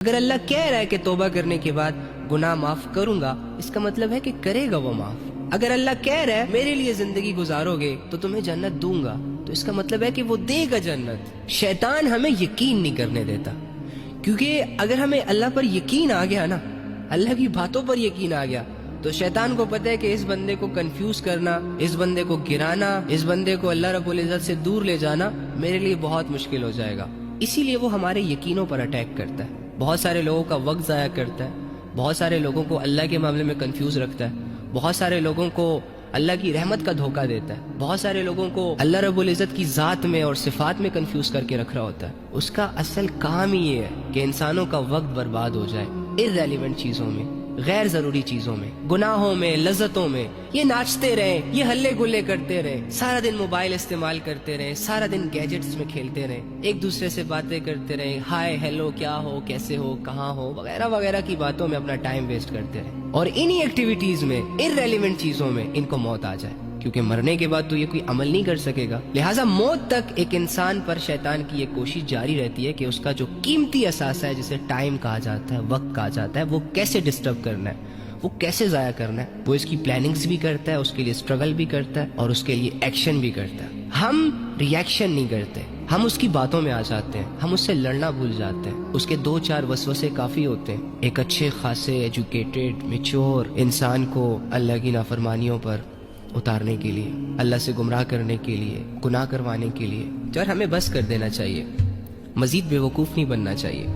اگر اللہ کہہ رہا ہے کہ توبہ کرنے کے بعد گناہ معاف کروں گا، اس کا مطلب ہے کہ کرے گا وہ معاف۔ اگر اللہ کہہ رہا ہے میرے لیے زندگی گزارو گے تو تمہیں جنت دوں گا، تو اس کا مطلب ہے کہ وہ دے گا جنت۔ شیطان ہمیں یقین نہیں کرنے دیتا، کیونکہ اگر ہمیں اللہ پر یقین آ گیا نا، اللہ کی باتوں پر یقین آ گیا، تو شیطان کو پتہ ہے کہ اس بندے کو کنفیوز کرنا، اس بندے کو گرانا، اس بندے کو اللہ رب العزت سے دور لے جانا میرے لیے بہت مشکل ہو جائے گا۔ اسی لیے وہ ہمارے یقینوں پر اٹیک کرتا ہے، بہت سارے لوگوں کا وقت ضائع کرتا ہے، بہت سارے لوگوں کو اللہ کے معاملے میں کنفیوز رکھتا ہے، بہت سارے لوگوں کو اللہ کی رحمت کا دھوکہ دیتا ہے، بہت سارے لوگوں کو اللہ رب العزت کی ذات میں اور صفات میں کنفیوز کر کے رکھ رہا ہوتا ہے۔ اس کا اصل کام ہی یہ ہے کہ انسانوں کا وقت برباد ہو جائے irrelevant چیزوں میں، غیر ضروری چیزوں میں، گناہوں میں، لذتوں میں۔ یہ ناچتے رہیں، یہ ہلے گلے کرتے رہیں، سارا دن موبائل استعمال کرتے رہیں، سارا دن گیجٹس میں کھیلتے رہیں، ایک دوسرے سے باتیں کرتے رہیں، ہائے ہیلو کیا ہو، کیسے ہو، کہاں ہو، وغیرہ وغیرہ کی باتوں میں اپنا ٹائم ویسٹ کرتے رہیں، اور انہی ایکٹیویٹیز میں، irrelevant چیزوں میں ان کو موت آ جائے، کیونکہ مرنے کے بعد تو یہ کوئی عمل نہیں کر سکے گا۔ لہٰذا موت تک ایک انسان پر شیطان کی یہ کوشش جاری رہتی ہے کہ اس کا جو قیمتی اثاثہ ہے، جسے ٹائم کہا جاتا ہے، وقت کہا جاتا ہے، وہ کیسے ڈسٹرب کرنا ہے، وہ کیسے ضائع کرنا ہے۔ وہ اس کی پلاننگز بھی کرتا ہے، اس کے لیے اسٹرگل بھی کرتا ہے، اور اس کے لیے ایکشن بھی کرتا ہے۔ ہم ریئیکشن نہیں کرتے، ہم اس کی باتوں میں آ جاتے ہیں، ہم اس سے لڑنا بھول جاتے ہیں۔ اس کے 2-4 وسوسے کافی ہوتے ہیں ایک اچھے خاصے ایجوکیٹڈ میچور انسان کو اللہ کی نافرمانیوں پر اتارنے کے لیے، اللہ سے گمراہ کرنے کے لیے، گناہ کروانے کے لیے۔ اور ہمیں بس کر دینا چاہیے، مزید بے وقوف نہیں بننا چاہیے۔